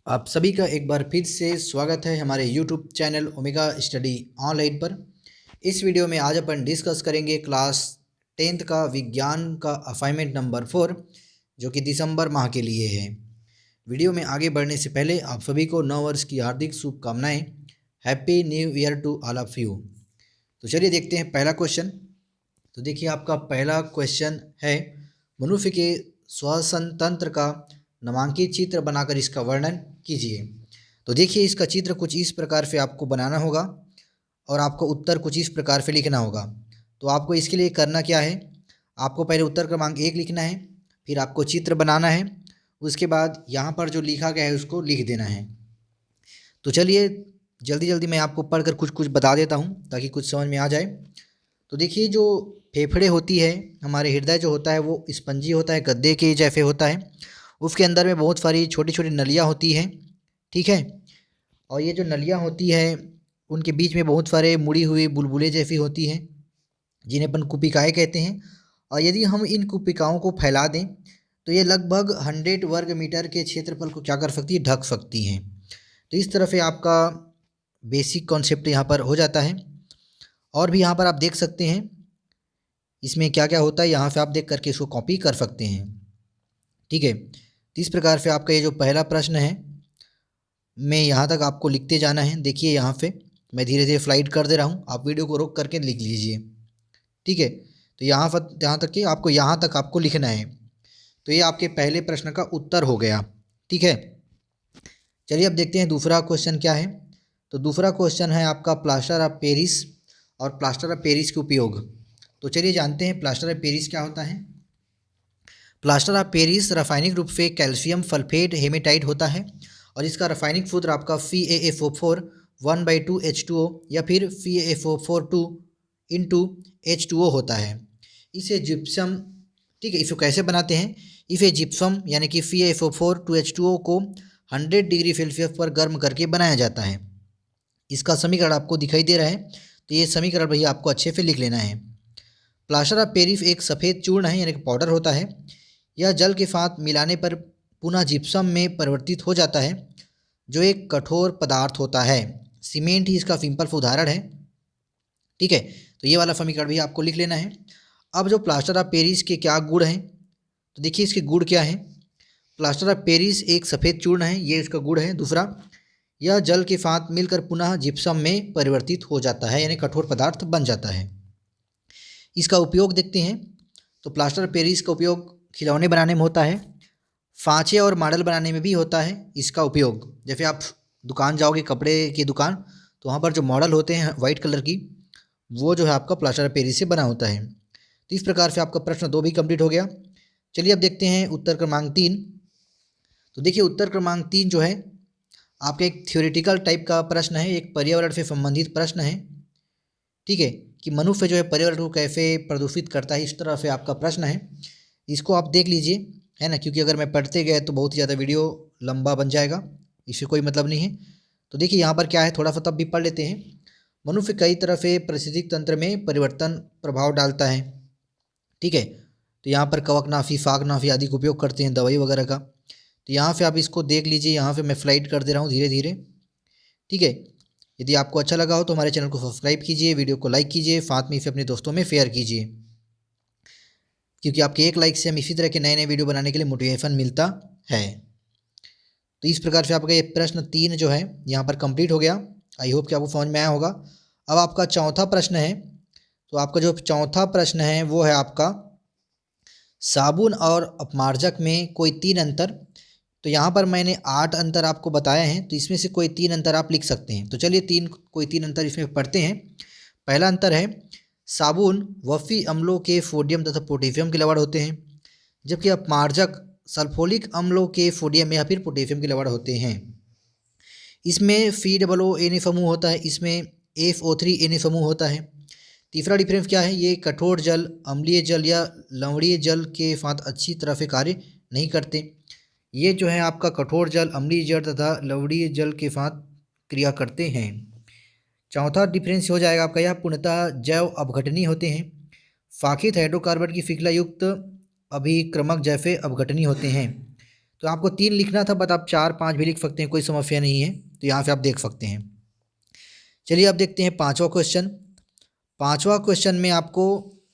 आप सभी का एक बार फिर से स्वागत है हमारे YouTube channel omega study online पर। इस वीडियो में आज अपन डिस्कस करेंगे क्लास 10th का विज्ञान का असाइनमेंट नंबर 4 जो कि दिसंबर माह के लिए है। वीडियो में आगे बढ़ने से पहले आप सभी को नव वर्ष की हार्दिक शुभकामनाएं। Happy new year to all of you. तो चलिए देखते हैं पहला क्वेश्चन। तो देखिए आपका पहला क्वेश्चन है, मनुष्य के श्वसन तंत्र का नामांकित चित्र बनाकर इसका वर्णन कीजिए। तो देखिए इसका चित्र कुछ इस प्रकार से आपको बनाना होगा और आपको उत्तर कुछ इस प्रकार से लिखना होगा। तो आपको इसके लिए करना क्या है, आपको पहले उत्तर क्रमांक 1 लिखना है, फिर आपको चित्र बनाना है, उसके बाद यहाँ पर जो लिखा गया है उसको लिख देना है। तो चलिए जल्दी जल्दी मैं आपको पढ़कर कुछ कुछ बता देता हूँ ताकि कुछ समझ में आ जाए। तो देखिए जो फेफड़े होती है, हमारे हृदय जो होता है वो स्पंजी होता है, गद्दे के जैसे होता है। उसके अंदर में बहुत सारी छोटी छोटी नलियाँ होती हैं, ठीक है। और ये जो नलियाँ होती है उनके बीच में बहुत सारे मुड़ी हुई बुलबुले जैसी होती हैं जिन्हें अपन कुपिकाएँ कहते हैं। और यदि हम इन कुपिकाओं को फैला दें तो ये लगभग 100 वर्ग मीटर के क्षेत्रफल को क्या कर सकती है, ढक सकती हैं। तो इस तरह से आपका बेसिक कॉन्सेप्ट यहाँ पर हो जाता है। और भी यहाँ पर आप देख सकते हैं इसमें क्या क्या होता है, यहाँ से आप देख करके इसको कॉपी कर सकते हैं, ठीक है। तो इस प्रकार से आपका ये जो पहला प्रश्न है मैं यहाँ तक आपको लिखते जाना है। देखिए यहाँ पे मैं धीरे धीरे फ्लाइट कर दे रहा हूँ, आप वीडियो को रोक करके लिख लीजिए, ठीक है। तो यहाँ तक कि आपको यहाँ तक आपको लिखना है। तो ये आपके पहले प्रश्न का उत्तर हो गया, ठीक है। चलिए अब देखते हैं दूसरा क्वेश्चन क्या है। तो दूसरा क्वेश्चन है आपका प्लास्टर ऑफ पेरिस और प्लास्टर ऑफ पेरिस के उपयोग। तो चलिए जानते हैं प्लास्टर ऑफ पेरिस क्या होता है। प्लास्टर ऑफ पेरिस रासायनिक रूप से कैल्शियम सल्फेट हेमेटाइट होता है और इसका रासायनिक सूत्र आपका CaFO4 1/2H2O या फिर CaFO4 2 × H2O होता है। इसे जिप्सम, ठीक है, इसे कैसे बनाते हैं, इसे जिप्सम यानी कि CaFO4 2H2O को 100 डिग्री सेल्सियस पर गर्म करके बनाया जाता है। इसका समीकरण आपको दिखाई दे रहा है, तो ये समीकरण भैया आपको अच्छे से लिख लेना है। प्लास्टर ऑफ पेरिस एक सफ़ेद चूर्ण है यानी कि पाउडर होता है। यह जल के साथ मिलाने पर पुनः जिप्सम में परिवर्तित हो जाता है जो एक कठोर पदार्थ होता है। सीमेंट ही इसका सिंपल उदाहरण है, ठीक है। तो ये वाला समीकरण भी आपको लिख लेना है। अब जो प्लास्टर ऑफ पेरिस के क्या गुण हैं, तो देखिए इसके गुण क्या हैं। प्लास्टर ऑफ पेरिस एक सफ़ेद चूर्ण है, ये इसका गुण है। दूसरा, यह जल के साथ मिलकर पुनः जिप्सम में परिवर्तित हो जाता है यानी कठोर पदार्थ बन जाता है। इसका उपयोग देखते हैं। तो प्लास्टर ऑफ पेरिस का उपयोग खिलौने बनाने में होता है, सांचे और मॉडल बनाने में भी होता है इसका उपयोग। जैसे आप दुकान जाओगे, कपड़े की दुकान, तो वहाँ पर जो मॉडल होते हैं वाइट कलर की, वो जो है आपका प्लास्टर ऑफ पेरिस से बना होता है। तो इस प्रकार से आपका प्रश्न 2 भी कंप्लीट हो गया। चलिए अब देखते हैं उत्तर क्रमांक 3। तो देखिए उत्तर क्रमांक 3 जो है आपका एक थ्योरेटिकल टाइप का प्रश्न है, एक पर्यावरण से संबंधित प्रश्न है, ठीक है, कि मनुष्य जो है पर्यावरण को कैसे प्रदूषित करता है, इस तरह से आपका प्रश्न है। इसको आप देख लीजिए, है ना, क्योंकि अगर मैं पढ़ते गए तो बहुत ही ज़्यादा वीडियो लंबा बन जाएगा, इससे कोई मतलब नहीं है। तो देखिए यहाँ पर क्या है, थोड़ा सा तब भी पढ़ लेते हैं। मनुष्य कई तरह से पारिस्थितिक तंत्र में परिवर्तन प्रभाव डालता है, ठीक है। तो यहाँ पर कवकनाशी, शाकनाशी आदि का उपयोग करते हैं दवाई वगैरह का। तो यहाँ से आप इसको देख लीजिए, यहाँ से मैं फ्लाइट कर दे रहा हूँ धीरे धीरे, ठीक है। यदि आपको अच्छा लगा हो तो हमारे चैनल को सब्सक्राइब कीजिए, वीडियो को लाइक कीजिए, साथ में इसे अपने दोस्तों में शेयर कीजिए, क्योंकि आपके एक लाइक से हम इसी तरह के नए नए वीडियो बनाने के लिए मोटिवेशन मिलता है। तो इस प्रकार से आपका ये प्रश्न 3 जो है यहाँ पर कंप्लीट हो गया। आई होप कि आपको समझ में आया होगा। अब आपका चौथा प्रश्न है। तो आपका जो चौथा प्रश्न है वो है आपका साबुन और अपमार्जक में कोई 3 अंतर। तो यहाँ पर मैंने 8 अंतर आपको बताए हैं, तो इसमें से कोई 3 अंतर आप लिख सकते हैं। तो चलिए कोई तीन अंतर इसमें पढ़ते हैं। पहला अंतर है, साबुन वफ़ी अम्लों के सोडियम तथा पोटेशियम के लवण होते हैं, जबकि अपमार्जक सल्फोलिक अम्लों के सोडियम या फिर पोटेशियम के लवण होते हैं। इसमें COO समूह होता है, इसमें FO3 समूह होता है। तीसरा डिफरेंस क्या है, ये कठोर जल अम्लीय जल या लवणीय जल के साथ अच्छी तरह से कार्य नहीं करते। ये जो है आपका कठोर जल अम्लीय जल तथा लवणीय जल के साथ क्रिया करते हैं। चौथा डिफरेंस हो जाएगा आपका, यह पूर्णतः जैव अपघटनीय होते हैं। फाकित हाइड्रोकार्बन की श्रृंखला युक्त अभिक्रमक जैसे अपघटनीय होते हैं। तो आपको 3 लिखना था, बट आप 4 5 भी लिख सकते हैं, कोई समस्या नहीं है। तो यहाँ से आप देख सकते हैं। चलिए अब देखते हैं 5वां क्वेश्चन। 5वां क्वेश्चन में आपको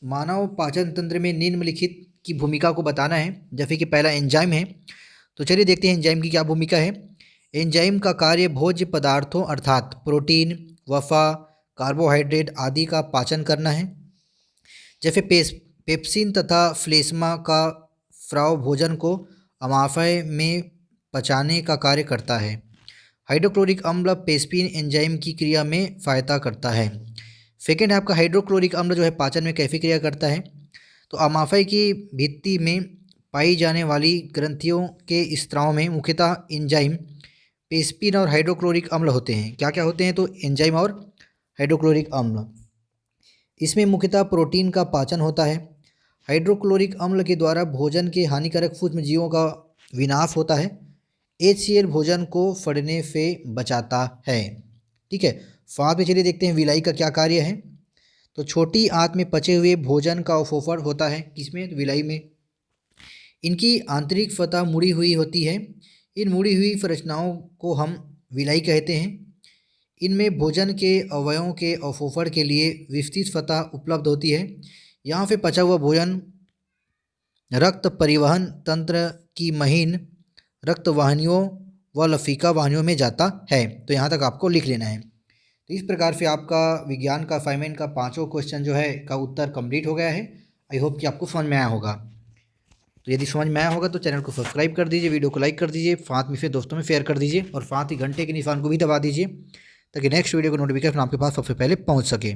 मानव पाचन तंत्र में निम्नलिखित की भूमिका को बताना है। जैसे कि पहला एंजाइम है, तो चलिए देखते हैं एंजाइम की क्या भूमिका है। एंजाइम का कार्य भोज्य पदार्थों अर्थात प्रोटीन, वसा, कार्बोहाइड्रेट आदि का पाचन करना है। जैसे पेप्सिन तथा फ्लेस्मा का स्राव भोजन को अमाशय में पचाने का कार्य करता है। हाइड्रोक्लोरिक अम्ल पेप्सिन एंजाइम की क्रिया में सहायता करता है। सेकेंड है आपका हाइड्रोक्लोरिक अम्ल जो है पाचन में कैसे क्रिया करता है। तो अमाशय की भित्ति में पाई जाने वाली ग्रंथियों के स्राव में मुख्यतः एंजाइम पेप्सिन और हाइड्रोक्लोरिक अम्ल होते हैं। क्या क्या होते हैं, तो एंजाइम और हाइड्रोक्लोरिक अम्ल। इसमें मुख्यतः प्रोटीन का पाचन होता है। हाइड्रोक्लोरिक अम्ल के द्वारा भोजन के हानिकारक सूक्ष्म जीवों का विनाश होता है। HCl भोजन को सड़ने से बचाता है। ठीक है, साथ में चलिए देखते हैं विलाई का क्या कार्य है। तो छोटी आंत में पचे हुए भोजन का अवशोषण होता है। किसमें, विलाई में। इनकी आंतरिक सतह मुड़ी हुई होती है। इन मुड़ी हुई संरचनाओं को हम विलाई कहते हैं। इनमें भोजन के अवयवों के अवशोषण के लिए विस्तृत सतह उपलब्ध होती है। यहाँ से पचा हुआ भोजन रक्त परिवहन तंत्र की महीन रक्त वाहिनियों व लसीका वाहिनियों में जाता है। तो यहाँ तक आपको लिख लेना है। तो इस प्रकार से आपका विज्ञान का असाइनमेंट का 5वां क्वेश्चन जो है का उत्तर कंप्लीट हो गया है। आई होप कि आपको समझ में आया होगा। तो यदि समझ में आया होगा तो चैनल को सब्सक्राइब कर दीजिए, वीडियो को लाइक कर दीजिए, साथ में से दोस्तों में शेयर कर दीजिए और साथ ही घंटे के निशान को भी दबा दीजिए ताकि नेक्स्ट वीडियो का नोटिफिकेशन आपके पास सबसे पहले पहुँच सके।